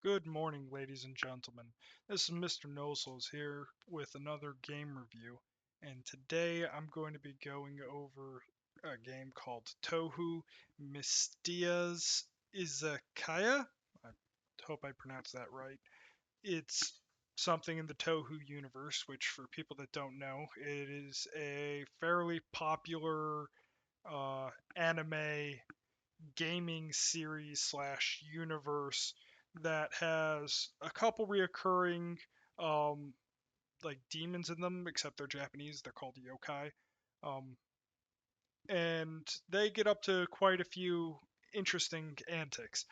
Good morning, ladies and gentlemen. This is Mr. Nosels here with another game review, and today I'm going to be going over a game called Touhou Mystia's Izakaya. I hope I pronounced that right. It's something in the Touhou universe, which, for people that don't know, it is a fairly popular anime gaming series slash universe that has a couple reoccurring um, like demons in them, except they're Japanese. They're called yokai, um, and they get up to quite a few interesting antics.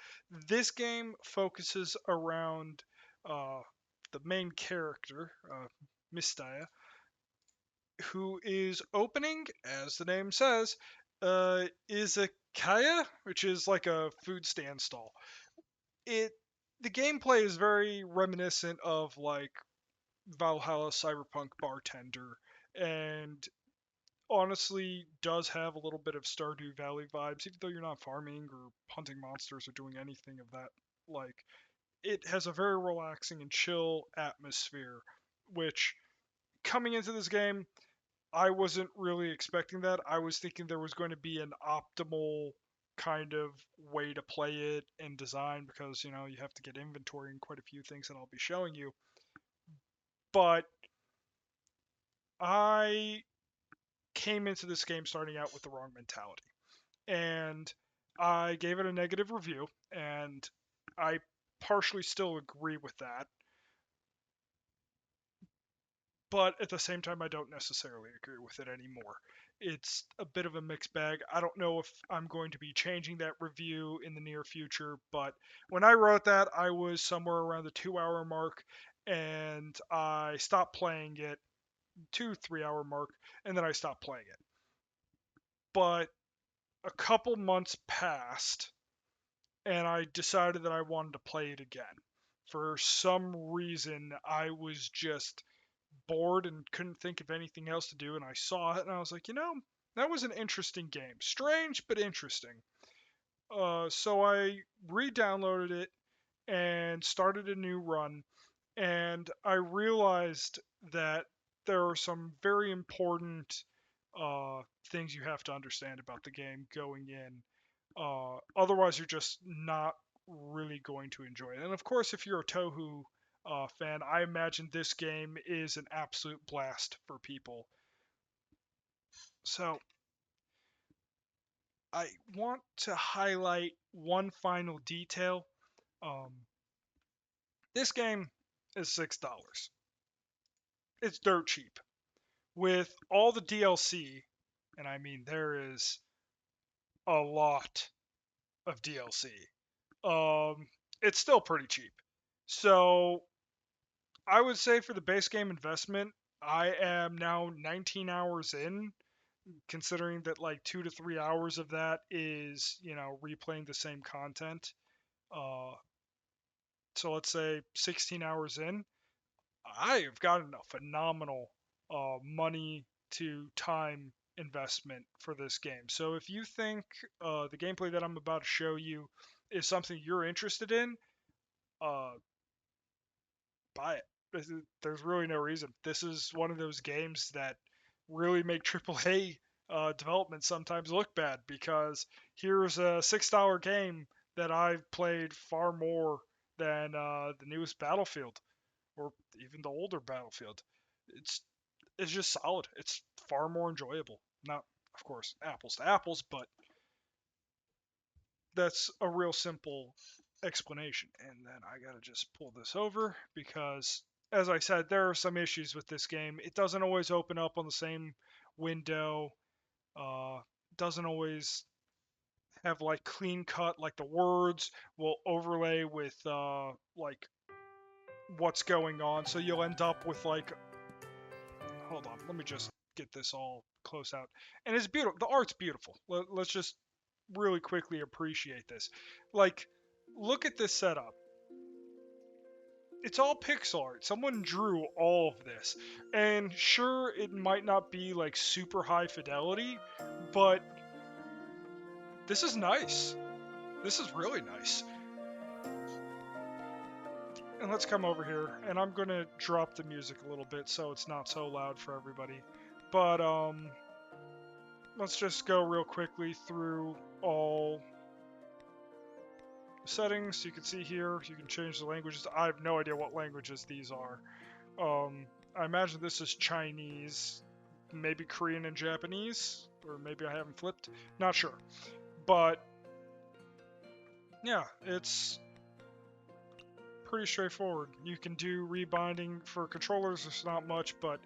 This game focuses around uh, the main character, Mistaya, who is opening, as the name says, izakaya, which is like a food stand stall. It The gameplay is very reminiscent of like Valhalla Cyberpunk Bartender, and honestly does have a little bit of Stardew Valley vibes, even though you're not farming or hunting monsters or doing anything of that. Like, it has a very relaxing and chill atmosphere, which coming into this game, I wasn't really expecting that. I was thinking there was going to be an optimal kind of way to play it and design because, you have to get inventory and quite a few things that I'll be showing you. But I came into this game starting out with the wrong mentality. And I gave it a negative review, and I partially still agree with that. But at the same time, I don't necessarily agree with it anymore. It's a bit of a mixed bag. I don't know if I'm going to be changing that review in the near future, but when I wrote that, I was somewhere around the 2 hour mark, and I stopped playing it, 2 3 hour mark, and then I stopped playing it. But a couple months passed, and I decided that I wanted to play it again. For some reason, I was just bored and couldn't think of anything else to do, and I saw it and I was like, that was an interesting game. Strange, but interesting. So I re-downloaded it and started a new run, and I realized that there are some very important things you have to understand about the game going in. Otherwise, you're just not really going to enjoy it. And of course, if you're a Touhou fan, I imagine this game is an absolute blast for people. So I want to highlight one final detail. Um, this game is $6. It's dirt cheap. With all the DLC, and I mean there is a lot of DLC, it's still pretty cheap. So I would say for the base game investment, I am now 19 hours in, considering that like 2 to 3 hours of that is, replaying the same content. Uh, so let's say 16 hours in, I have gotten a phenomenal money to time investment for this game. So if you think the gameplay that I'm about to show you is something you're interested in, uh, buy it. There's really no reason. This is one of those games that really make AAA development sometimes look bad because here's a $6 game that I've played far more than the newest Battlefield or even the older Battlefield. It's it's just solid. It's far more enjoyable. Not, of course, apples to apples, but that's a real simple explanation. And then I gotta just pull this over because, as I said, there are some issues with this game. It doesn't always open up on the same window. Doesn't always have like clean cut, like the words will overlay with like what's going on. So you'll end up with like, hold on, let me just get this all close out. And it's beautiful. The art's beautiful. Let's just really quickly appreciate this. Like, look at this setup. It's all pixel art. Someone drew all of this. And sure, it might not be like super high fidelity, but this is nice. This is really nice. And let's come over here, and I'm gonna drop the music a little bit so it's not so loud for everybody. But let's just go real quickly through all settings. You can see here, you can change the languages. I have no idea what languages these are. I imagine this is Chinese, maybe Korean and Japanese, or maybe I haven't flipped. Not sure. But yeah, it's pretty straightforward. You can do rebinding for controllers, there's not much, but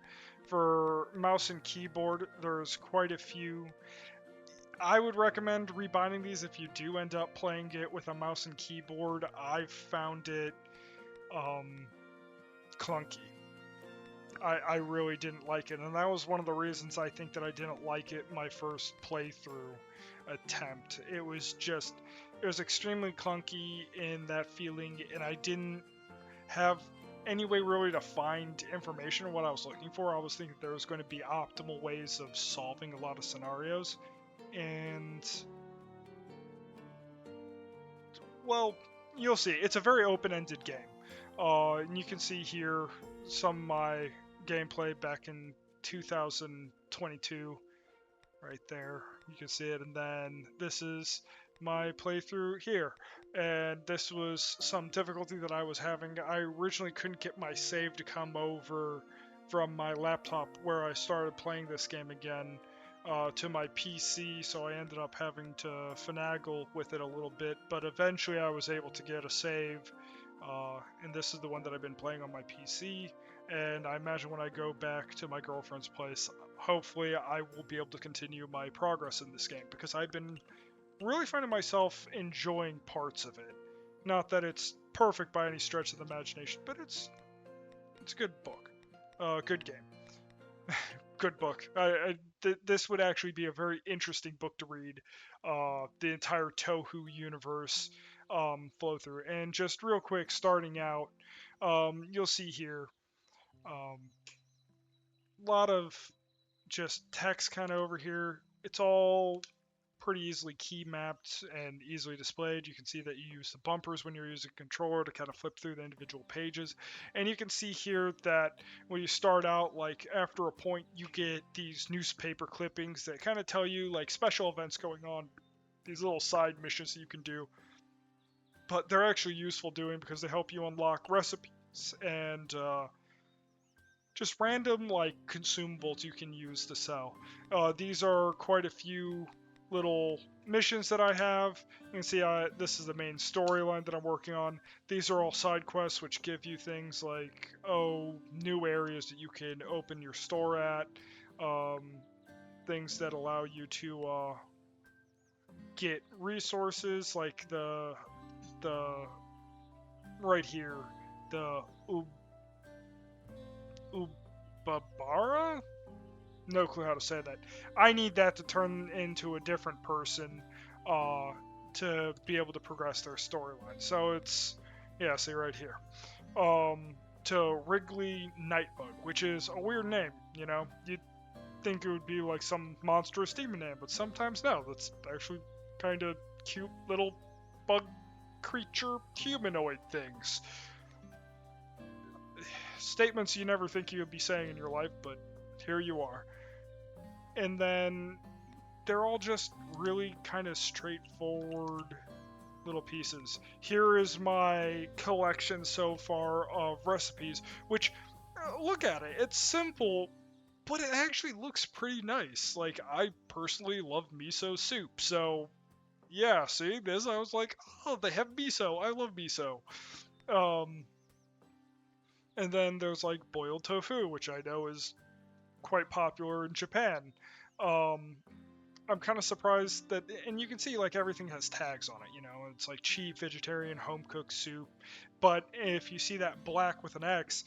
for mouse and keyboard, there's quite a few. I would recommend rebinding these if you do end up playing it with a mouse and keyboard. I've found it clunky. I really didn't like it, and that was one of the reasons I think that I didn't like it my first playthrough attempt. It was extremely clunky in that feeling, and I didn't have any way really to find information on what I was looking for. I was thinking there was going to be optimal ways of solving a lot of scenarios, and well, you'll see. It's a very open-ended game. And you can see here some of my gameplay back in 2022 right there. You can see it, and then this is my playthrough here. And this was some difficulty that I was having. I originally couldn't get my save to come over from my laptop where I started playing this game again to my PC, so I ended up having to finagle with it a little bit, but eventually I was able to get a save, and this is the one that I've been playing on my PC, and I imagine when I go back to my girlfriend's place, hopefully I will be able to continue my progress in this game, because I've been really finding myself enjoying parts of it. Not that it's perfect by any stretch of the imagination, but it's a good book. Good game. Good book. This would actually be a very interesting book to read. The entire Touhou universe flow through. And just real quick, starting out, you'll see here a lot of just text kind of over here. It's all pretty easily key mapped and easily displayed. You can see that you use the bumpers when you're using a controller to kind of flip through the individual pages. And you can see here that when you start out, like after a point, you get these newspaper clippings that kind of tell you like special events going on, these little side missions that you can do. But they're actually useful doing because they help you unlock recipes and just random like consumables you can use to sell. These are quite a few little missions that I have. You can see this is the main storyline that I'm working on. These are all side quests which give you things like, new areas that you can open your store at, things that allow you to get resources like the right here, the Ubabara? No clue how to say that. I need that to turn into a different person to be able to progress their storyline. So it's, yeah, see right here. To Wrigley Nightbug, which is a weird name, you know? You'd think it would be like some monstrous demon name, but sometimes no. That's actually kind of cute little bug creature humanoid things. Statements you never think you would be saying in your life, but here you are. And then they're all just really kind of straightforward little pieces. Here is my collection so far of recipes, which, look at it, it's simple, but it actually looks pretty nice. Like, I personally love miso soup, so yeah, see this, I was like, oh, they have miso, I love miso. And then there's like boiled tofu, which I know is quite popular in Japan. I'm kind of surprised that, and you can see like everything has tags on it, you know, it's like cheap, vegetarian, home cooked soup. But if you see that black with an X,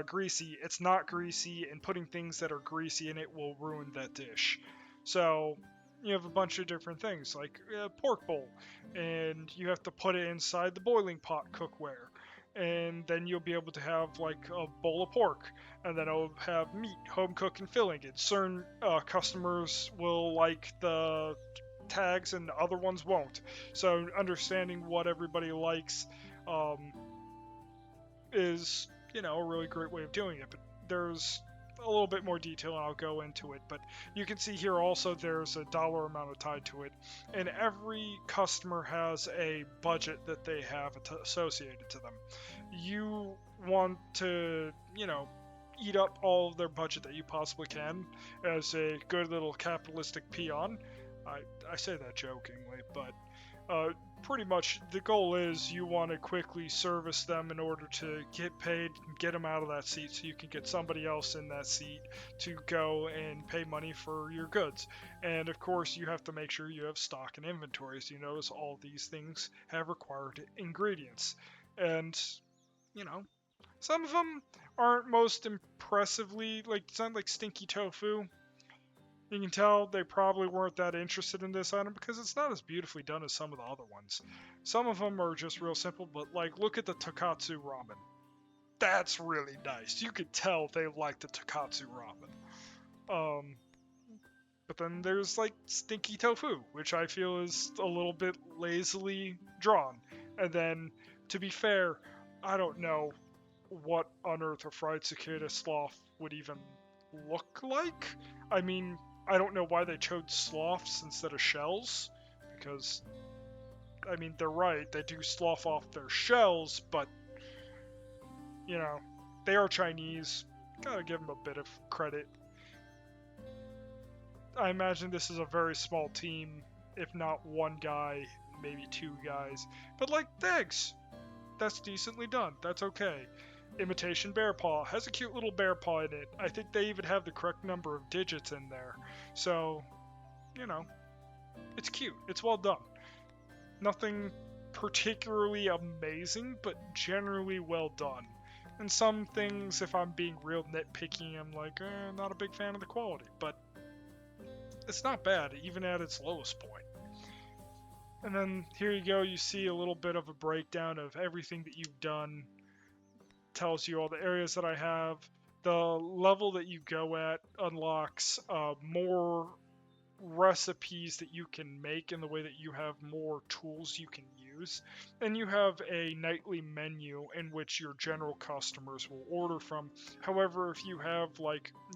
greasy, it's not greasy, and putting things that are greasy in it will ruin that dish. So you have a bunch of different things like pork bowl, and you have to put it inside the boiling pot cookware. And then you'll be able to have like a bowl of pork, and then it'll have meat, home cooked and filling it. Certain customers will like the tags and other ones won't. So understanding what everybody likes is, a really great way of doing it. But there's a little bit more detail, and I'll go into it. But you can see here also there's a dollar amount tied to it, and every customer has a budget that they have associated to them. You want to, eat up all of their budget that you possibly can as a good little capitalistic peon. I say that jokingly, but pretty much the goal is you want to quickly service them in order to get paid, get them out of that seat so you can get somebody else in that seat to go and pay money for your goods. And of course, you have to make sure you have stock and inventories. You notice all these things have required ingredients. And, some of them aren't most impressively, sound like stinky tofu. You can tell they probably weren't that interested in this item because it's not as beautifully done as some of the other ones. Some of them are just real simple, but look at the Tokatsu ramen. That's really nice. You could tell they like the Tokatsu ramen. But then there's stinky tofu, which I feel is a little bit lazily drawn. And then, to be fair, I don't know what on earth a fried cicada sloth would even look like. I mean, I don't know why they chose sloths instead of shells, because, they're right, they do slough off their shells, but, they are Chinese. Gotta give them a bit of credit. I imagine this is a very small team, if not one guy, maybe two guys. But thanks! That's decently done. That's okay. Imitation bear paw has a cute little bear paw in it. I think they even have the correct number of digits in there. So, it's cute. It's well done. Nothing particularly amazing, but generally well done. And some things, if I'm being real nitpicky, I'm not a big fan of the quality. But it's not bad, even at its lowest point. And then here you go, you see a little bit of a breakdown of everything that you've done. Tells you all the areas that I have. The level that you go at unlocks more recipes that you can make in the way that you have more tools you can use. And you have a nightly menu in which your general customers will order from. However, if you have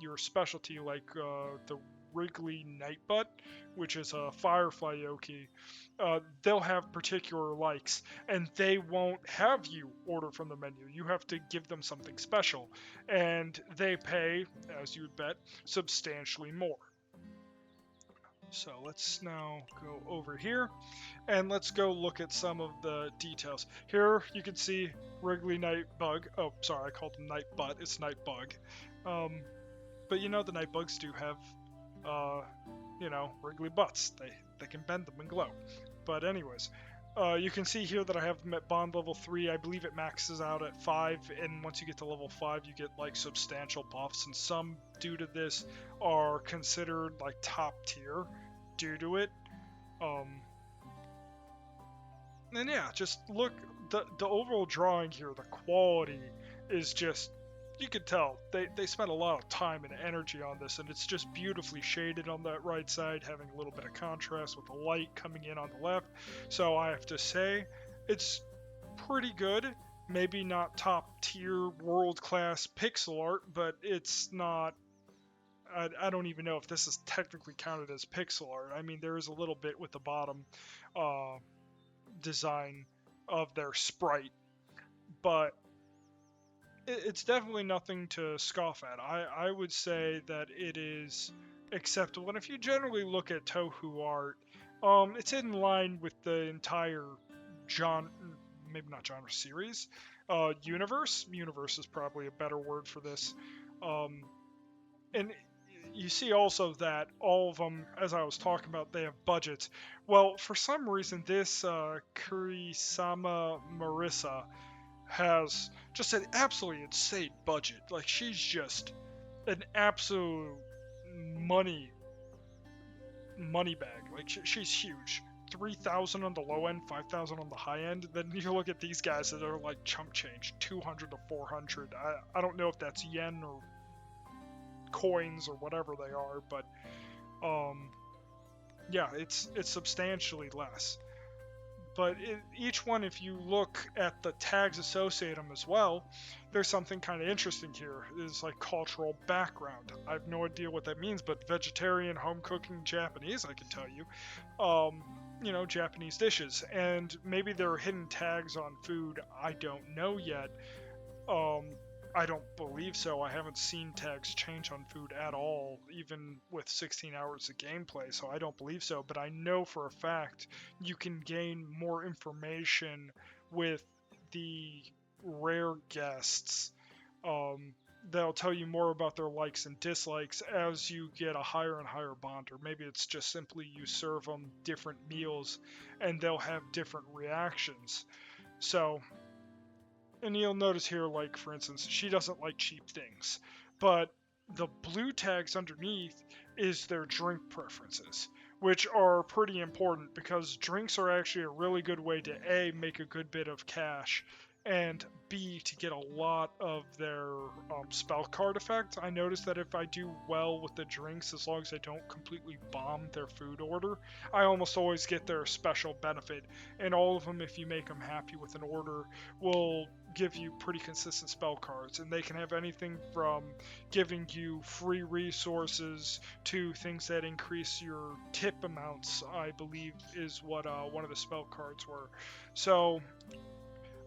your specialty, the Wrigley Nightbutt, which is a Firefly Yoki, they'll have particular likes, and they won't have you order from the menu. You have to give them something special, and they pay, as you would bet, substantially more. So let's now go over here, and let's go look at some of the details. Here you can see Wrigley Nightbug. Oh, sorry, I called them Nightbutt. It's Nightbug. But the Nightbugs do have wriggly butts. They can bend them and glow. But anyways, you can see here that I have them at bond level 3. I believe it maxes out at 5, and once you get to level 5, you get substantial buffs, and some due to this are considered top tier due to it. And yeah, just look, the overall drawing here, the quality is just, you could tell they spent a lot of time and energy on this, and it's just beautifully shaded on that right side, having a little bit of contrast with the light coming in on the left. So I have to say, it's pretty good. Maybe not top tier world class pixel art, but it's not, I don't even know if this is technically counted as pixel art. There is a little bit with the bottom design of their sprite, but it's definitely nothing to scoff at. I would say that it is acceptable. And if you generally look at Touhou art, it's in line with the entire genre, maybe not genre, series, universe. Universe is probably a better word for this. And you see also that all of them, as I was talking about, they have budgets. Well, for some reason, this Kurisama Marissa has just an absolutely insane budget. She's just an absolute money bag. She's huge. 3,000 on the low end, 5,000 on the high end. Then you look at these guys that are chump change, 200 to 400. I don't know if that's yen or coins or whatever they are, but yeah, it's substantially less. but each one, if you look at the tags associated them as well, there's something kind of interesting here. It's like cultural background. I have no idea what that means, but vegetarian, home cooking, Japanese, I can tell you. Japanese dishes, and maybe there are hidden tags on food. I don't know yet. I don't believe so. I haven't seen tags change on food at all, even with 16 hours of gameplay, so I don't believe so. But I know for a fact you can gain more information with the rare guests. They'll tell you more about their likes and dislikes as you get a higher and higher bond, or maybe it's just simply you serve them different meals and they'll have different reactions. So, and you'll notice here, like, for instance, she doesn't like cheap things, but the blue tags underneath is their drink preferences, which are pretty important because drinks are actually a really good way to A, make a good bit of cash, and B, to get a lot of their spell card effect. I notice that if I do well with the drinks, as long as I don't completely bomb their food order, I almost always get their special benefit. And all of them, if you make them happy with an order, will give you pretty consistent spell cards. And they can have anything from giving you free resources to things that increase your tip amounts, I believe is what one of the spell cards were. So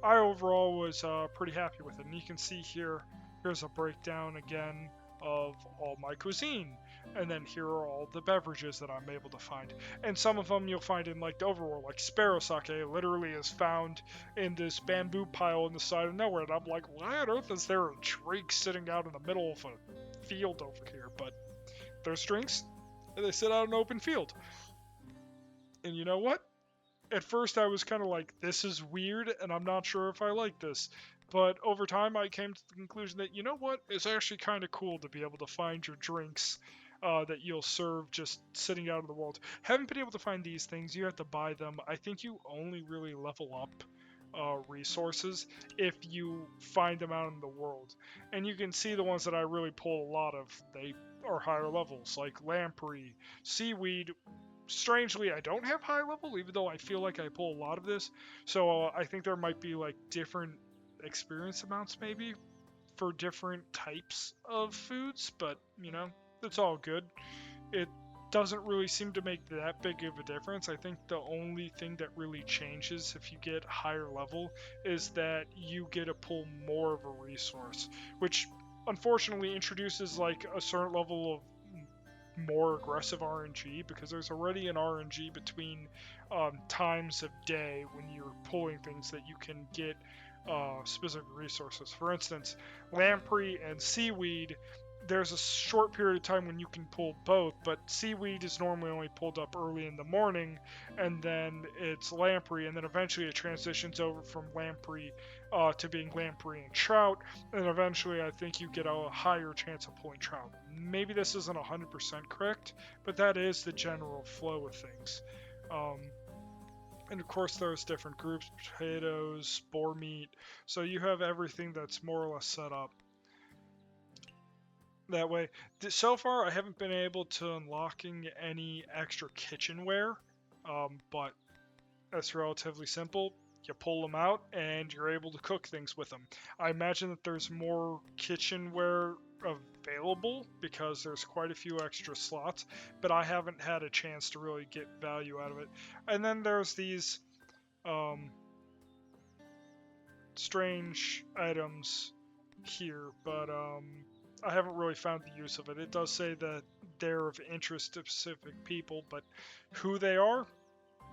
I overall was pretty happy with it. And you can see here's a breakdown again of all my cuisine. And then here are all the beverages that I'm able to find. And some of them you'll find in like the overworld, like sparrow sake literally is found in this bamboo pile in the side of nowhere. And I'm like, why on earth is there a drink sitting out in the middle of a field over here? But there's drinks, and they sit out in an open field. And you know what? At first I was kind of like, this is weird and I'm not sure if I like this. But over time I came to the conclusion that, you know what, it's actually kind of cool to be able to find your drinks that you'll serve just sitting out in the world. Haven't been able to find these things, you have to buy them. I think you only really level up resources if you find them out in the world. And you can see the ones that I really pull a lot of, they are higher levels, like lamprey, seaweed. Strangely, I don't have high level, even though I feel like I pull a lot of this. So I think there might be like different experience amounts maybe for different types of foods, but it's all good. It doesn't really seem to make that big of a difference. I think the only thing that really changes if you get higher level is that you get to pull more of a resource, which unfortunately introduces like a certain level of more aggressive RNG, because there's already an RNG between times of day when you're pulling things that you can get specific resources. For instance, lamprey and seaweed, there's a short period of time when you can pull both, but seaweed is normally only pulled up early in the morning, and then it's lamprey, and then eventually it transitions over from lamprey to being lamprey and trout, and eventually I think you get a higher chance of pulling trout. Maybe this isn't 100% correct, but that is the general flow of things. And of course there's different groups, potatoes, boar meat, so you have everything that's more or less set up that way. So far I haven't been able to unlocking any extra kitchenware, but that's relatively simple. You pull them out and you're able to cook things with them. I imagine that there's more kitchenware available because there's quite a few extra slots, but I haven't had a chance to really get value out of it. And then there's these strange items here, but I haven't really found the use of it. It does say that they're of interest to specific people, but who they are,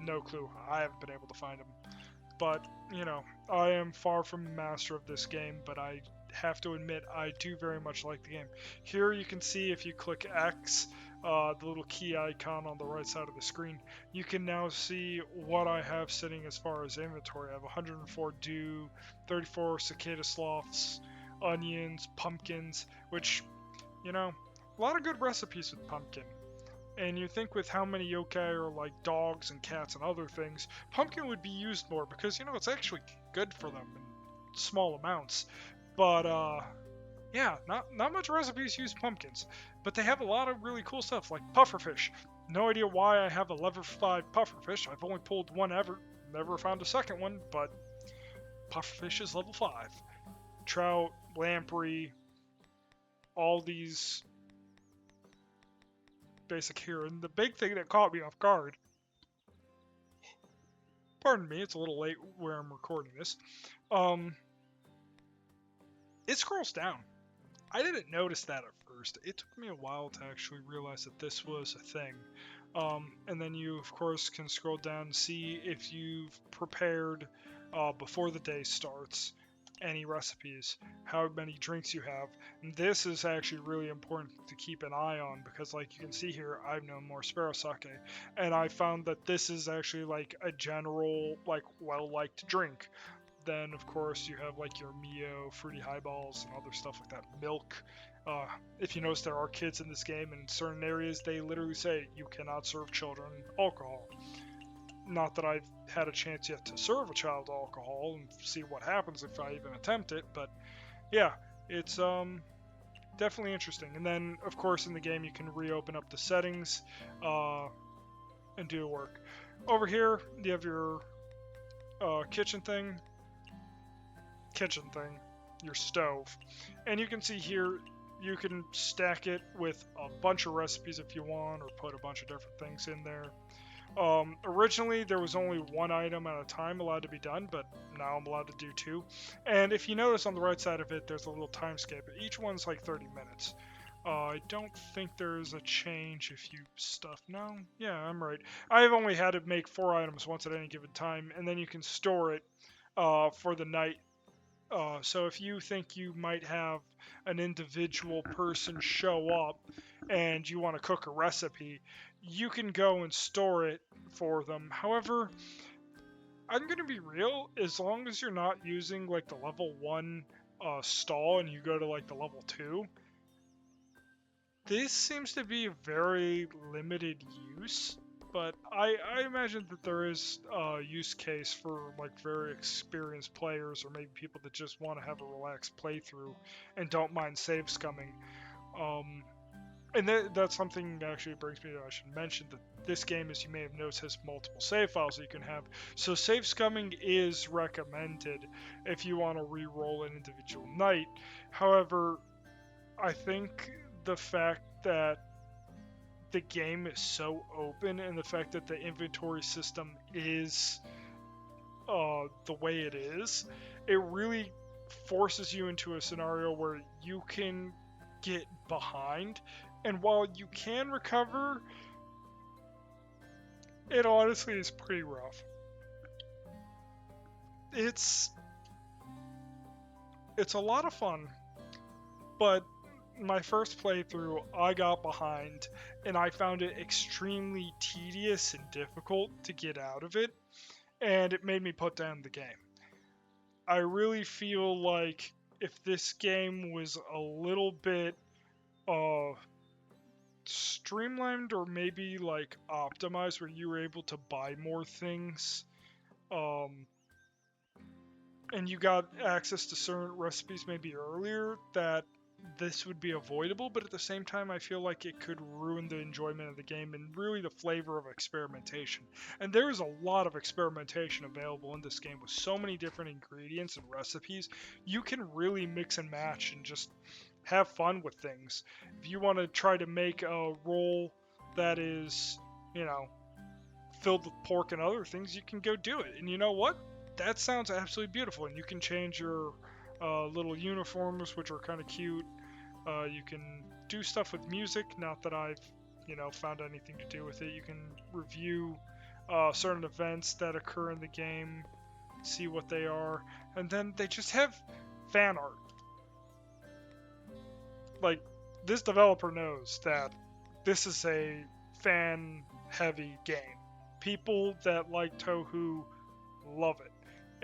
no clue. I haven't been able to find them. But, I am far from a master of this game, but I have to admit I do very much like the game. Here you can see if you click X, the little key icon on the right side of the screen, you can now see what I have sitting as far as inventory. I have 104 dew, 34 cicada sloths, onions, pumpkins, which, a lot of good recipes with pumpkin. And you think with how many yokai are like dogs and cats and other things, pumpkin would be used more because, it's actually good for them in small amounts. But, yeah, not much recipes use pumpkins. But they have a lot of really cool stuff, like pufferfish. No idea why I have a level 5 pufferfish. I've only pulled one ever. never found a second one, but pufferfish is level 5. Trout, lamprey, all these basic here. And the big thing that caught me off guard, pardon me, it's a little late where I'm recording this, it scrolls down. I didn't notice that at first. It took me a while to actually realize that this was a thing. And then you, of course, can scroll down and see if you've prepared before the day starts any recipes, how many drinks you have. And this is actually really important to keep an eye on because, like you can see here, I've no more sparrow sake, and I found that this is actually like a general, like, well-liked drink. Then, of course, you have like your Mio, fruity highballs, and other stuff like that. Milk. If you notice, there are kids in this game, and in certain areas, they literally say you cannot serve children alcohol. Not that I've had a chance yet to serve a child alcohol and see what happens if I even attempt it, but yeah, it's definitely interesting. And then, of course, in the game, you can reopen up the settings and do work. Over here, you have your kitchen thing, your stove, and you can see here you can stack it with a bunch of recipes if you want, or put a bunch of different things in there. Originally there was only one item at a time allowed to be done, but now I'm allowed to do 2. And if you notice on the right side of it, there's a little time skip. Each one's like 30 minutes. I don't think there's a change if you stuff. No, yeah, I'm right. I've only had to make 4 items once at any given time, and then you can store it for the night. So if you think you might have an individual person show up and you want to cook a recipe, you can go and store it for them. However, I'm going to be real, as long as you're not using like the level 1 stall and you go to like the level 2, this seems to be a very limited use. But I imagine that there is a use case for like very experienced players, or maybe people that just want to have a relaxed playthrough and don't mind save scumming. And that's something that actually brings me to, I should mention that this game, as you may have noticed, has multiple save files that you can have. So save scumming is recommended if you want to re-roll an individual night. However, I think the fact that the game is so open, and the fact that the inventory system is the way it is, it really forces you into a scenario where you can get behind, and while you can recover, it honestly is pretty rough. It's a lot of fun, but my first playthrough, I got behind, and I found it extremely tedious and difficult to get out of it, and it made me put down the game. I really feel like if this game was a little bit streamlined, or maybe like optimized, where you were able to buy more things, and you got access to certain recipes maybe earlier, that this would be avoidable. But at the same time, I feel like it could ruin the enjoyment of the game and really the flavor of experimentation. And there is a lot of experimentation available in this game with so many different ingredients and recipes. You can really mix and match and just have fun with things. If you want to try to make a roll that is, filled with pork and other things, you can go do it. And you know what? That sounds absolutely beautiful. And you can change your little uniforms, which are kind of cute. You can do stuff with music. Not that I've, found anything to do with it. You can review certain events that occur in the game, see what they are, and then they just have fan art. Like, this developer knows that this is a fan-heavy game. People that like Touhou love it,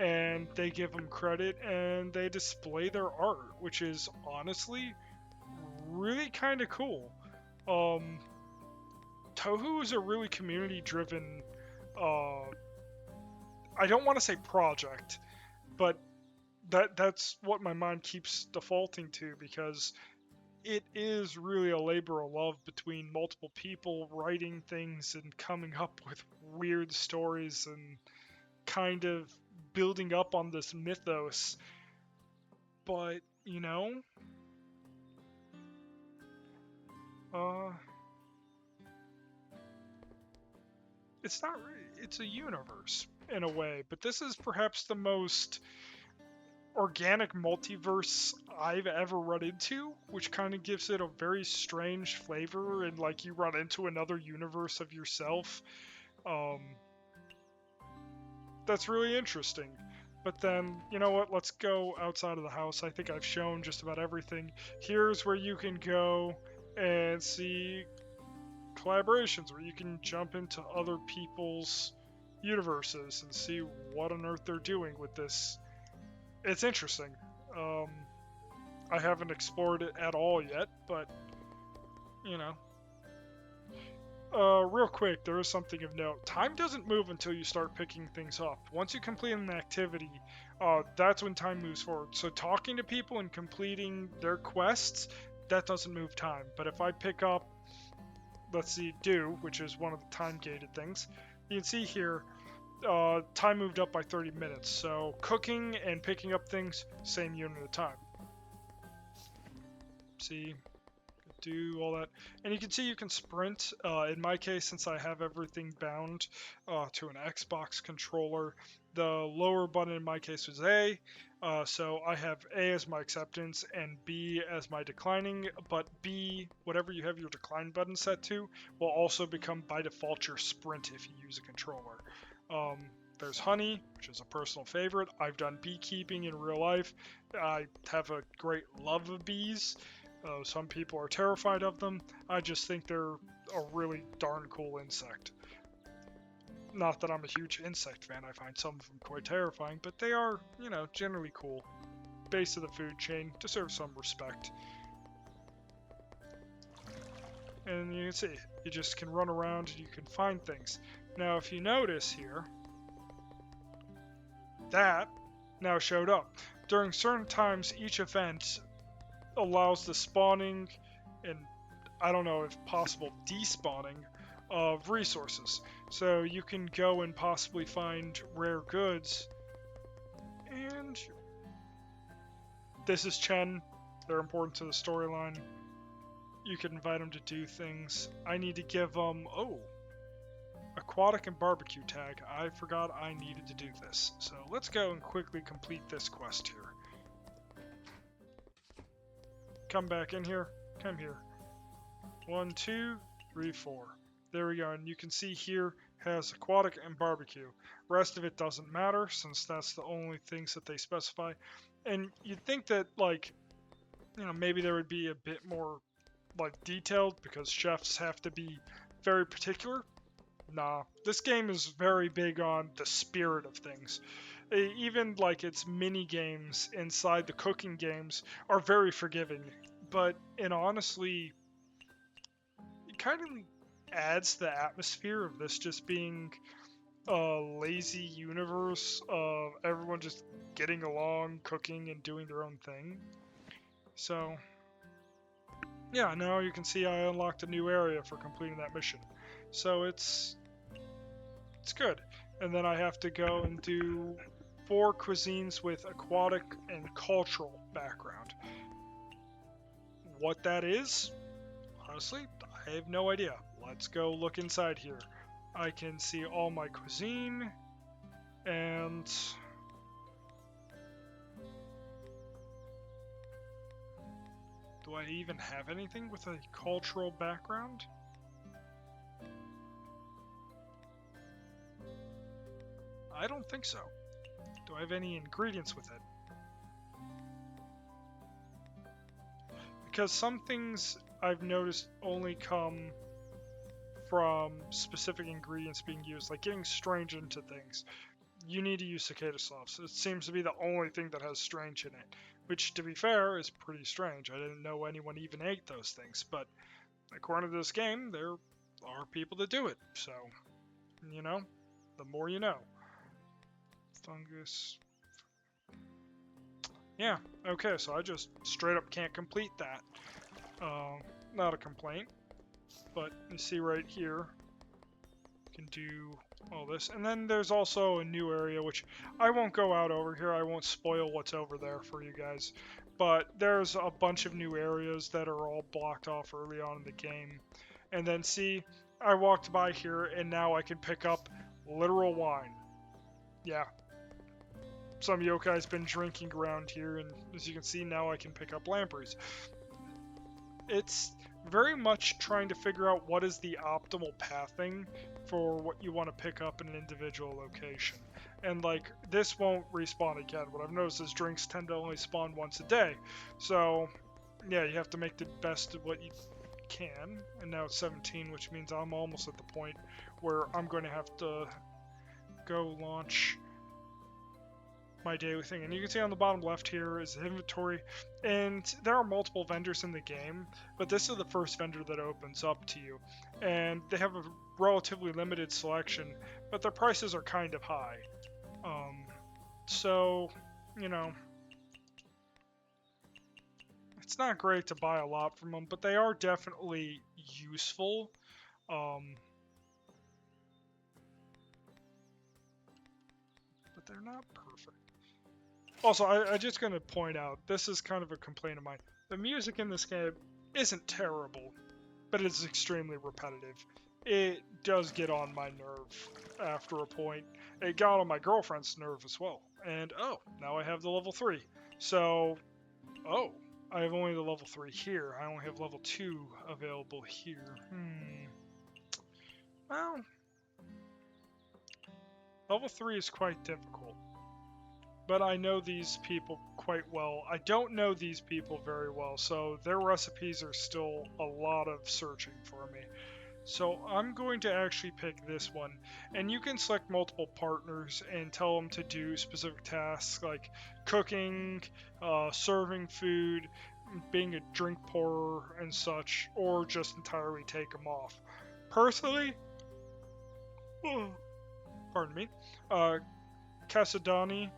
and they give them credit, and they display their art, which is honestly really kind of cool. Touhou is a really community-driven, I don't want to say project, but that's what my mind keeps defaulting to, because it is really a labor of love between multiple people writing things and coming up with weird stories and kind of building up on this mythos, but you know, it's not it's a universe in a way, but this is perhaps the most organic multiverse I've ever run into, which kind of gives it a very strange flavor, and like you run into another universe of yourself. um that's really interesting. But then, you know what? Let's go outside of the house. I think I've shown just about everything. Here's where you can go and see collaborations, where you can jump into other people's universes and see what on earth they're doing with this. It's interesting. Um, I haven't explored it at all yet, but, you know. Real quick, there is something of note. Time doesn't move until you start picking things up. Once you complete an activity, that's when time moves forward. So talking to people and completing their quests, that doesn't move time. But if I pick up, let's see, do, which is one of the time-gated things, you can see here, time moved up by 30 minutes. So cooking and picking up things, same unit of time. See? Do all that, and you can see you can sprint. In my case, since I have everything bound to an Xbox controller, the lower button in my case was A, so I have A as my acceptance and B as my declining, but B, whatever you have your decline button set to, will also become by default your sprint if you use a controller. There's honey, which is a personal favorite. I've done beekeeping in real life. I have a great love of bees. Some people are terrified of them. I just think they're a really darn cool insect. Not that I'm a huge insect fan, I find some of them quite terrifying, but they are, you know, generally cool. Base of the food chain, deserve some respect. And you can see, you just can run around and you can find things. Now if you notice here, that now showed up. During certain times, each event allows the spawning and, I don't know if possible, despawning of resources. So you can go and possibly find rare goods. And this is Chen. They're important to the storyline. You can invite them to do things. I need to give them, aquatic and barbecue tag. I forgot I needed to do this. So let's go and quickly complete this quest here. Come back in here. Come here. 1, 2, 3, 4. There we go. And you can see here has aquatic and barbecue. Rest of it doesn't matter since that's the only things that they specify. And you'd think that, like, you know, maybe there would be a bit more, like, detailed because chefs have to be very particular. Nah, this game is very big on the spirit of things. Even like its mini games inside the cooking games are very forgiving, but honestly, it kind of adds the atmosphere of this just being a lazy universe of everyone just getting along, cooking, and doing their own thing. So, yeah, now you can see I unlocked a new area for completing that mission. So it's good. And then I have to go and do 4 cuisines with aquatic and cultural background. What that is, honestly, I have no idea. Let's go look inside here. I can see all my cuisine, and do I even have anything with a cultural background? I don't think so. Do I have any ingredients with it? Because some things I've noticed only come from specific ingredients being used, like getting strange into things. You need to use cicada sauce. It seems to be the only thing that has strange in it, which, to be fair, is pretty strange. I didn't know anyone even ate those things, but according to this game, there are people that do it. So, you know, the more you know. Fungus. Yeah, okay, so I just straight up can't complete that. Not a complaint, but you see right here, can do all this. And then there's also a new area, which I won't go out over here. I won't spoil what's over there for you guys. But there's a bunch of new areas that are all blocked off early on in the game. And then see, I walked by here and now I can pick up literal wine. Yeah. Some yokai's been drinking around here, and as you can see, now I can pick up lampreys. It's very much trying to figure out what is the optimal pathing for what you want to pick up in an individual location. And like, this won't respawn again. What I've noticed is drinks tend to only spawn once a day. So yeah, you have to make the best of what you can. And now it's 17, which means I'm almost at the point where I'm going to have to go launch my daily thing. And you can see on the bottom left here is the inventory, and there are multiple vendors in the game, but this is the first vendor that opens up to you, and they have a relatively limited selection, but their prices are kind of high. So you know, it's not great to buy a lot from them, but they are definitely useful. But they're not perfect. Also, I'm just going to point out, this is kind of a complaint of mine. The music in this game isn't terrible, but it's extremely repetitive. It does get on my nerve after a point. It got on my girlfriend's nerve as well. And oh, now I have the level 3. So, oh, I have only the level 3 here. I only have level 2 available here. Well, level 3 is quite difficult. But I know these people quite well. I don't know these people very well, so their recipes are still a lot of searching for me. So I'm going to actually pick this one, and you can select multiple partners and tell them to do specific tasks like cooking, serving food, being a drink pourer and such, or just entirely take them off. Personally, pardon me, Casadani,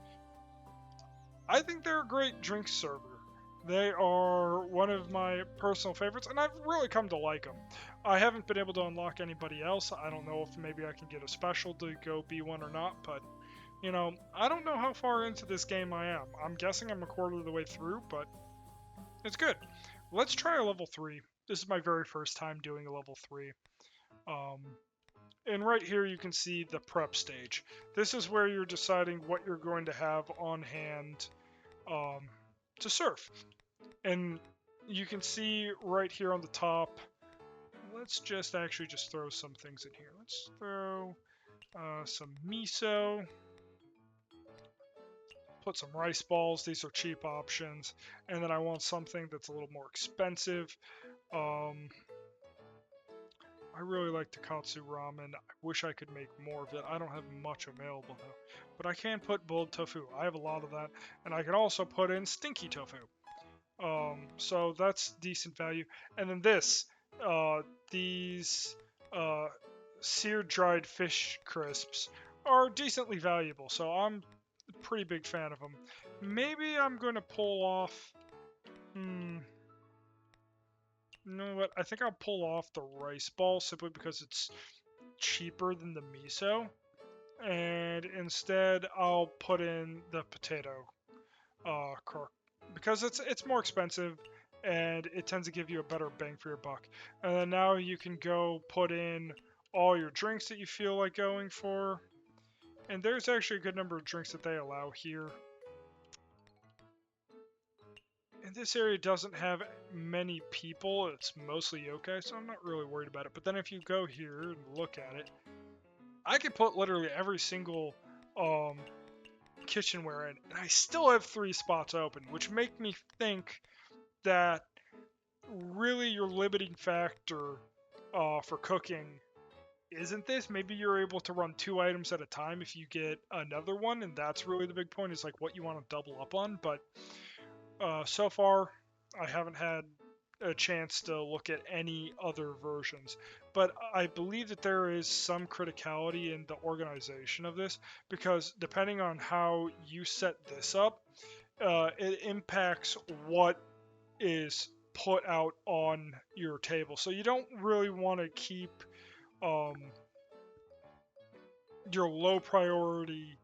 I think they're a great drink server. They are one of my personal favorites, and I've really come to like them. I haven't been able to unlock anybody else. I don't know if maybe I can get a special to go be one or not, but, you know, I don't know how far into this game I am. I'm guessing I'm a quarter of the way through, but it's good. Let's try a level 3. This is my very first time doing a level 3. And right here you can see the prep stage. This is where you're deciding what you're going to have on hand to surf. And you can see right here on the top, let's just actually just throw some things in here. Let's throw some miso, put some rice balls. These are cheap options. And then I want something that's a little more expensive. I really like Takatsu ramen. I wish I could make more of it. I don't have much available though. But I can put boiled tofu. I have a lot of that. And I can also put in stinky tofu. So that's decent value. And then this, these seared dried fish crisps are decently valuable. So I'm a pretty big fan of them. Maybe I'm going to pull off... You know what? I think I'll pull off the rice ball simply because it's cheaper than the miso. And instead, I'll put in the potato crock because it's more expensive and it tends to give you a better bang for your buck. And then now you can go put in all your drinks that you feel like going for. And there's actually a good number of drinks that they allow here. And this area doesn't have many people. It's mostly yokai, so I'm not really worried about it. But then if you go here and look at it, I can put literally every single kitchenware in, and I still have 3 spots open, which make me think that really your limiting factor for cooking isn't this. Maybe you're able to run 2 items at a time if you get another one, and that's really the big point, is like what you want to double up on. But so far, I haven't had a chance to look at any other versions, but I believe that there is some criticality in the organization of this, because depending on how you set this up, it impacts what is put out on your table. So you don't really want to keep your low priority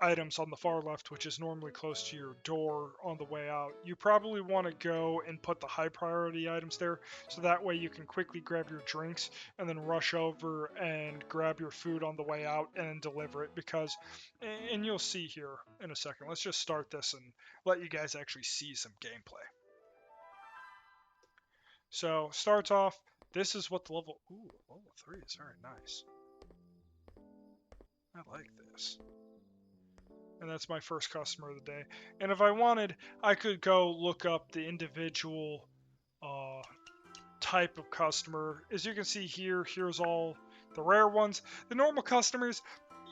items on the far left, which is normally close to your door on the way out, you probably want to go and put the high priority items there, so that way you can quickly grab your drinks and then rush over and grab your food on the way out and deliver it. Because, and you'll see here in a second, let's just start this and let you guys actually see some gameplay. So starts off, this is what the level, ooh, level 3 is very nice. I like this. And that's my first customer of the day. And if I wanted, I could go look up the individual type of customer. As you can see here, here's all the rare ones. The normal customers,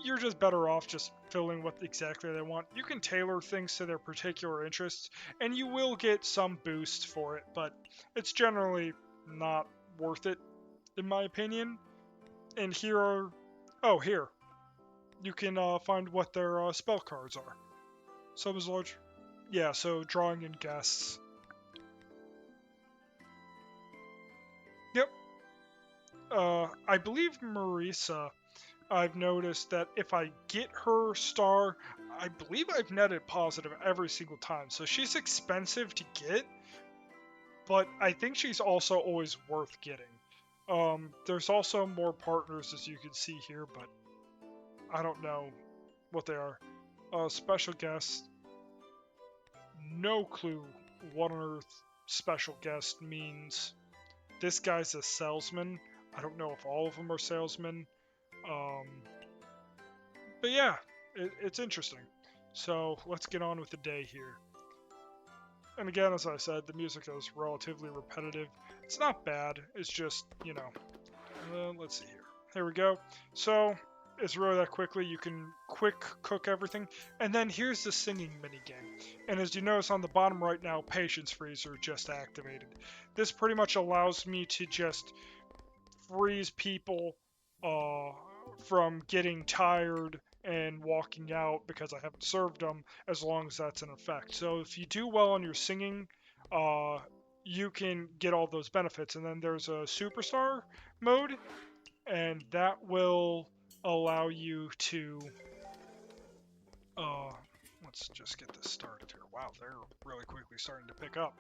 you're just better off just filling what exactly they want. You can tailor things to their particular interests, and you will get some boost for it, but it's generally not worth it, in my opinion. And here are, oh, here. You can find what their spell cards are. Some is large. Yeah, so drawing in guests. Yep. I believe Marisa, I've noticed that if I get her star, I believe I've netted positive every single time. So she's expensive to get, but I think she's also always worth getting. There's also more partners, as you can see here, but I don't know what they are. Special guest. No clue what on earth special guest means. This guy's a salesman. I don't know if all of them are salesmen. But yeah, it's interesting. So let's get on with the day here. And again, as I said, the music is relatively repetitive. It's not bad. It's just, you know, let's see here. Here we go. So it's really that quickly. You can quick cook everything. And then here's the singing minigame. And as you notice on the bottom right now, patience freezer just activated. This pretty much allows me to just freeze people from getting tired and walking out because I haven't served them, as long as that's in effect. So if you do well on your singing, you can get all those benefits. And then there's a superstar mode, and that will allow you to let's just get this started here. Wow, they're really quickly starting to pick up.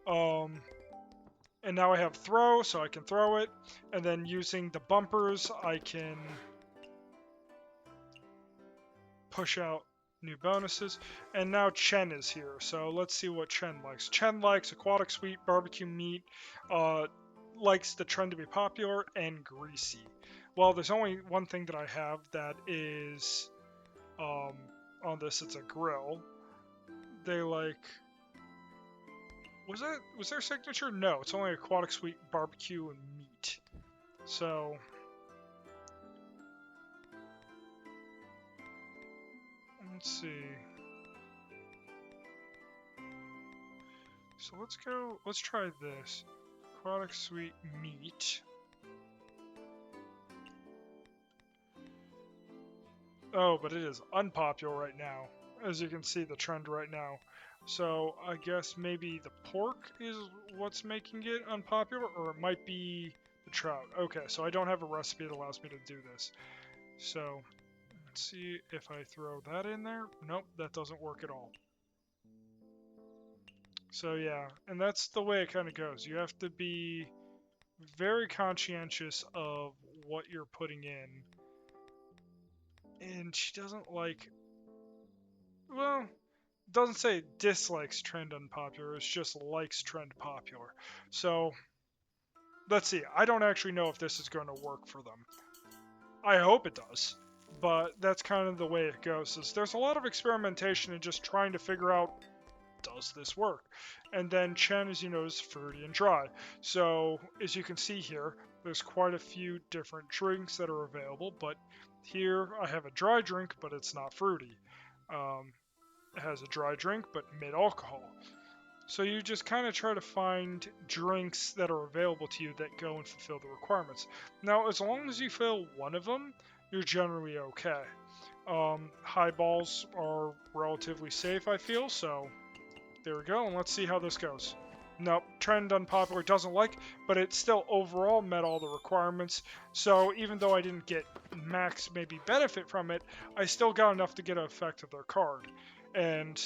And now I have throw, so I can throw it, and then using the bumpers I can push out new bonuses. And now Chen is here, so let's see what Chen likes. Chen likes aquatic sweet, barbecue meat, likes the trend to be popular, and greasy. Well, there's only one thing that I have that is on this. It's a grill. They like, was their signature? No, it's only aquatic sweet, barbecue, and meat. So let's see. So let's try this. Aquatic sweet meat. Oh, but it is unpopular right now. As you can see, the trend right now. So I guess maybe the pork is what's making it unpopular, or it might be the trout. Okay, so I don't have a recipe that allows me to do this. So let's see if I throw that in there. Nope, that doesn't work at all. So yeah, and that's the way it kind of goes. You have to be very conscientious of what you're putting in. And she doesn't like, well, doesn't say dislikes trend unpopular, it's just likes trend popular. So let's see. I don't actually know if this is going to work for them. I hope it does, but that's kind of the way it goes. Is there's a lot of experimentation and just trying to figure out, does this work? And then Chen, as you know, is fruity and dry. So as you can see here, there's quite a few different drinks that are available, but here I have a dry drink, but it's not fruity. It has a dry drink, but mid-alcohol. So you just kind of try to find drinks that are available to you that go and fulfill the requirements. Now, as long as you fill one of them, you're generally okay. Highballs are relatively safe, I feel, so there we go, and let's see how this goes. Nope, trend unpopular doesn't like, but it still overall met all the requirements. So even though I didn't get max maybe benefit from it, I still got enough to get an effect of their card. And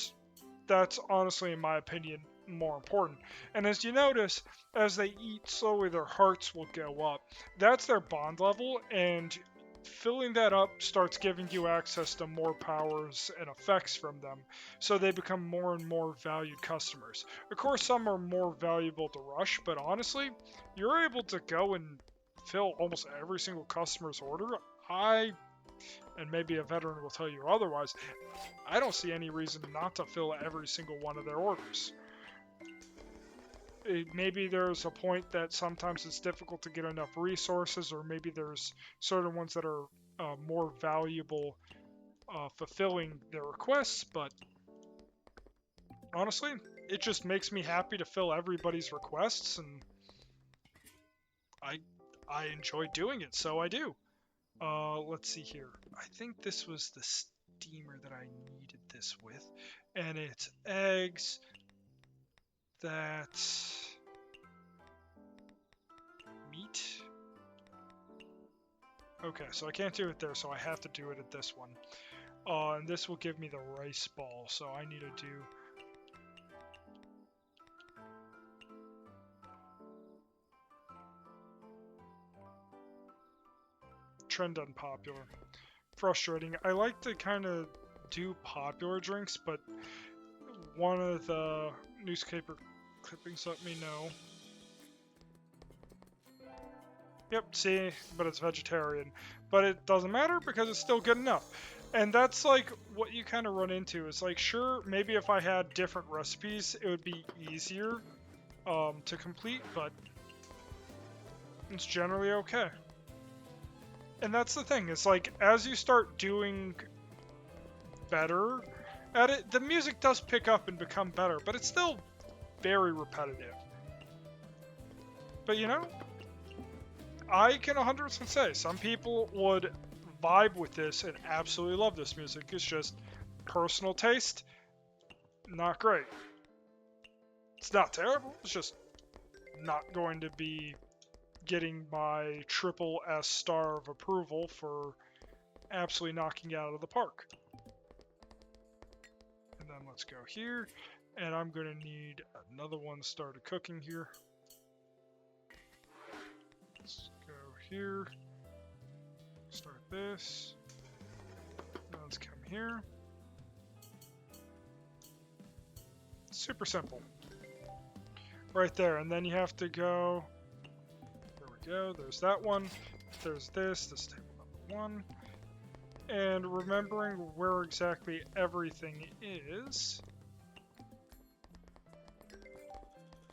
that's honestly, in my opinion, more important. And as you notice, as they eat slowly, their hearts will go up. That's their bond level, and filling that up starts giving you access to more powers and effects from them, so they become more and more valued customers. Of course, some are more valuable to rush, but honestly, you're able to go and fill almost every single customer's order. And maybe a veteran will tell you otherwise, I don't see any reason not to fill every single one of their orders. Maybe there's a point that sometimes it's difficult to get enough resources, or maybe there's certain ones that are more valuable fulfilling their requests, but honestly, it just makes me happy to fill everybody's requests, and I I enjoy doing it, so I do. Let's see here. I think this was the steamer that I needed this with, and it's eggs. That's meat. Okay, so I can't do it there, so I have to do it at this one. And this will give me the rice ball, so I need to do... Trend unpopular. Frustrating. I like to kind of do popular drinks, but one of the newspaper clippings let me know. Yep, see, but it's vegetarian. But it doesn't matter because it's still good enough. And that's like what you kind of run into. Is like, sure, maybe if I had different recipes, it would be easier to complete, but it's generally okay. And that's the thing. It's like, as you start doing better at it, the music does pick up and become better, but it's still very repetitive. But you know, I can 100% say some people would vibe with this and absolutely love this music. It's just personal taste, not great. It's not terrible, it's just not going to be getting my triple S star of approval for absolutely knocking it out of the park. And then let's go here, and I'm going to need another one started cooking here. Let's go here, start this, now let's come here. Super simple. Right there, and then you have to go, there we go, there's that one, there's this is table number 1. And remembering where exactly everything is.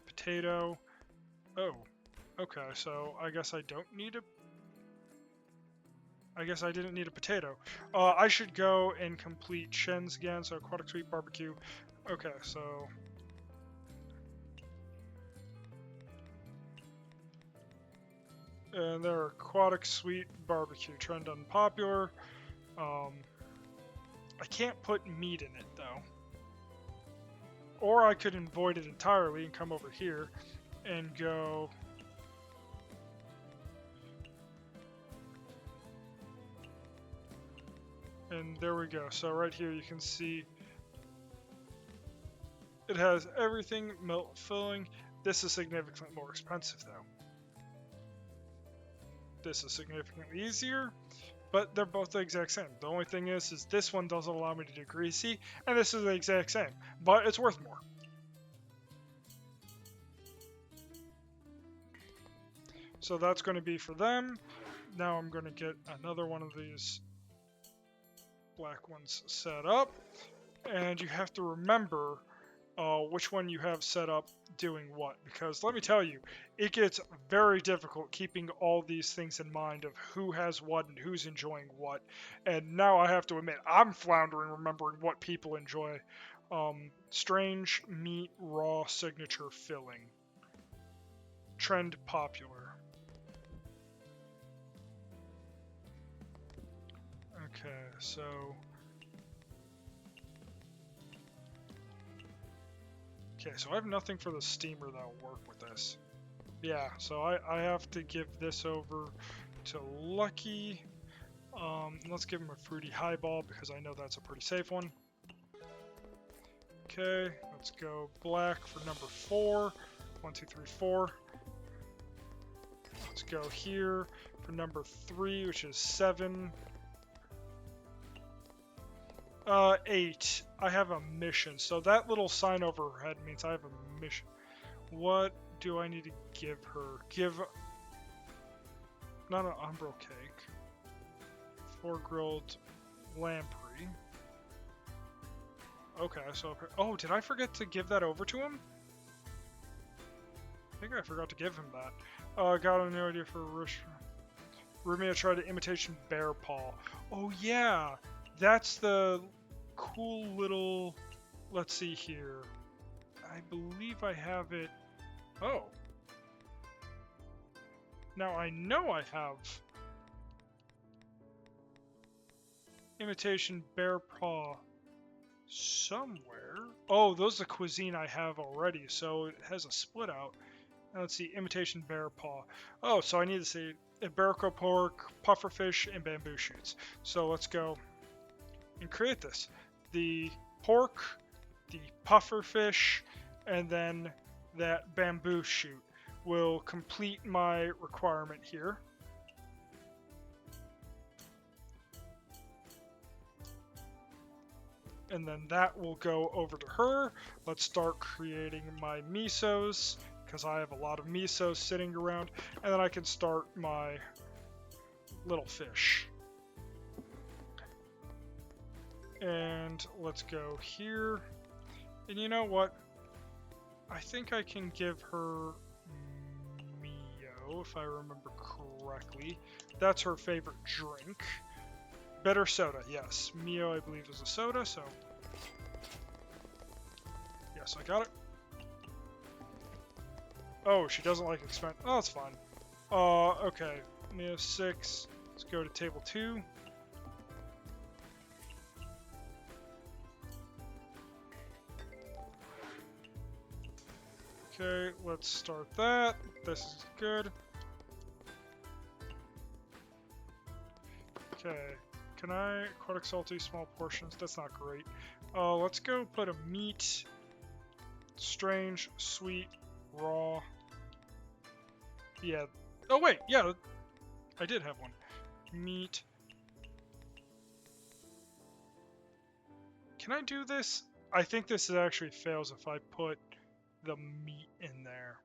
Potato. Oh, okay, so I guess I don't need a... I guess I didn't need a potato. I should go and complete Shen's again, so aquatic sweet barbecue. Okay, so... And there are aquatic sweet barbecue, trend unpopular. I can't put meat in it though. Or I could avoid it entirely and come over here and go... And there we go. So right here you can see it has everything, milk filling. This is significantly more expensive though. This is significantly easier, but they're both the exact same. The only thing is this one doesn't allow me to do greasy, and this is the exact same, but it's worth more. So that's going to be for them. Now I'm going to get another one of these black ones set up, and you have to remember which one you have set up doing what, because let me tell you, it gets very difficult keeping all these things in mind of who has what and who's enjoying what. And now I have to admit, I'm floundering remembering what people enjoy. Strange meat raw signature filling, trend popular. Okay, so Okay, so I have nothing for the steamer that'll work with this. Yeah, so I have to give this over to Lucky. Let's give him a fruity highball because I know that's a pretty safe one. Okay, let's go black for number 4. 1, 2, 3, 4. Let's go here for number 3, which is 7. 8. I have a mission. So that little sign over her head means I have a mission. What do I need to give her? Give... Not an umbro cake. 4 grilled lamprey. Okay, so... Oh, did I forget to give that over to him? I think I forgot to give him that. Got a new idea for Rumia tried an imitation bear paw. Oh yeah! That's the cool little... Let's see here. I believe I have it... Oh. Now I know I have... imitation bear paw somewhere. Oh, those are the cuisine I have already, so it has a split out. Now let's see, imitation bear paw. Oh, so I need to say Iberico pork, pufferfish, and bamboo shoots. So let's go and create this. The pork, the pufferfish, and then that bamboo shoot will complete my requirement here. And then that will go over to her. Let's start creating my misos, because I have a lot of misos sitting around. And then I can start my little fish. And let's go here. And you know what? I think I can give her Mio, if I remember correctly. That's her favorite drink. Better soda, yes. Mio, I believe, is a soda, so... Yes, I got it. Oh, she doesn't like expensive. Oh, that's fine. Okay. Mio 6. Let's go to table 2. Okay, let's start that. This is good. Okay. Can I aquatic salty small portions? That's not great. Let's go put a meat, strange, sweet, raw. Yeah. Oh wait, yeah, I did have one. Meat. Can I do this? I think this actually fails if I put the meat in there.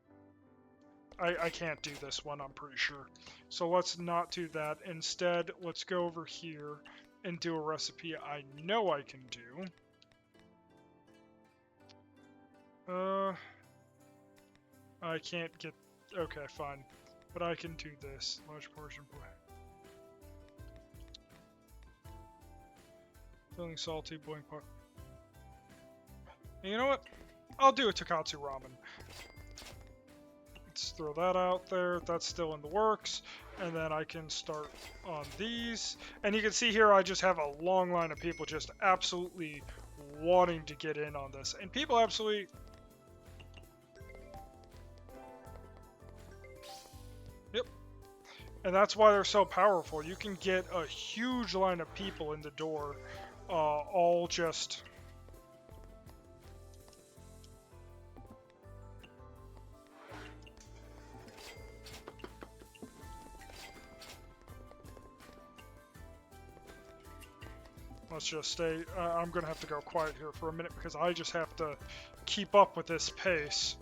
I can't do this one, I'm pretty sure. So let's not do that. Instead, let's go over here and do a recipe I know I can do. I can't get... Okay, fine. But I can do this. Large portion... Filling salty, boiling pot. And you know what? I'll do a Tokatsu ramen. Let's throw that out there. That's still in the works. And then I can start on these. And you can see here I just have a long line of people just absolutely wanting to get in on this. And people absolutely... Yep. And that's why they're so powerful. You can get a huge line of people in the door, all just... Let's just stay, I'm going to have to go quiet here for a minute because I just have to keep up with this pace.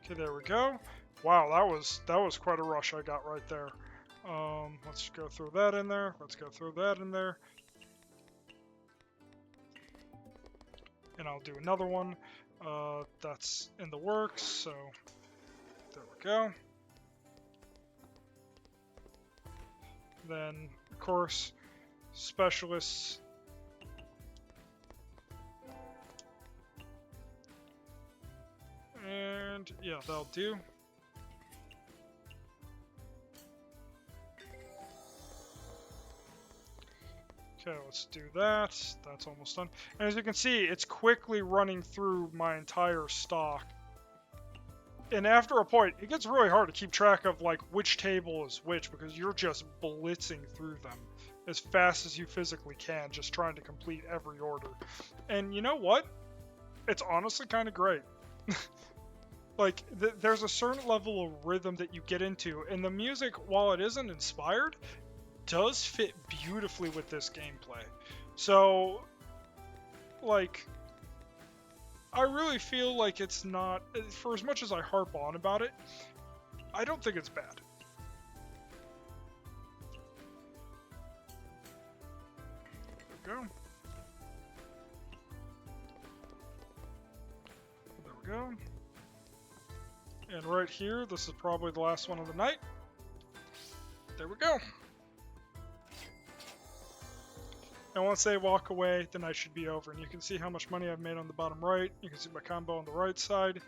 Okay, there we go. Wow, that was quite a rush I got right there. Let's go throw that in there. Let's go throw that in there. And I'll do another one. That's in the works, so there we go. Then, of course, specialists. yeah, that'll do. Okay, let's do that. That's almost done. And as you can see, it's quickly running through my entire stock. And after a point, it gets really hard to keep track of like which table is which because you're just blitzing through them as fast as you physically can, just trying to complete every order. And you know what? It's honestly kind of great. Like, there's a certain level of rhythm that you get into, and the music, while it isn't inspired, does fit beautifully with this gameplay. So, like, I really feel like it's not, for as much as I harp on about it, I don't think it's bad. There we go. There we go. And right here, this is probably the last one of the night. There we go. And once they walk away, the night should be over. And you can see how much money I've made on the bottom right. You can see my combo on the right side.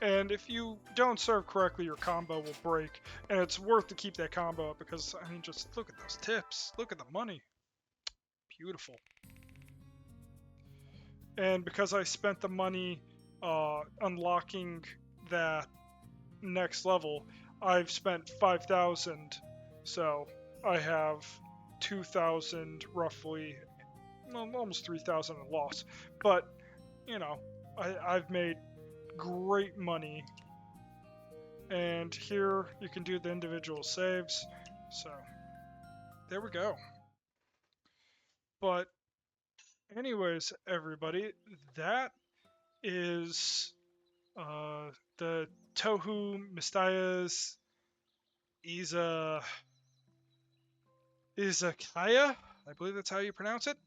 And if you don't serve correctly, your combo will break. And it's worth to keep that combo up because, I mean, just look at those tips. Look at the money. Beautiful. And because I spent the money unlocking that next level, I've spent 5,000, so I have 2,000 roughly, well, almost 3,000 in loss. But you know, I've made great money, and here you can do the individual saves. So there we go. But anyways, everybody, that is the Touhou Mystia's Izakaya. I believe that's how you pronounce it.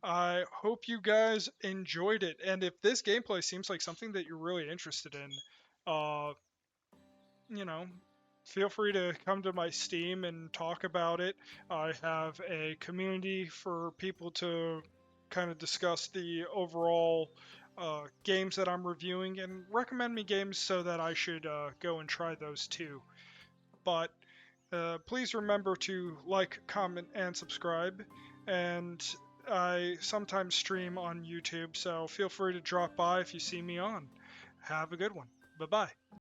I hope you guys enjoyed it, and if this gameplay seems like something that you're really interested in, uh, you know, feel free to come to my Steam and talk about it. I have a community for people to kind of discuss the overall games that I'm reviewing and recommend me games so that I should go and try those too. But please remember to like, comment, and subscribe. And I sometimes stream on YouTube, so feel free to drop by if you see me on. Have a good one. Bye bye.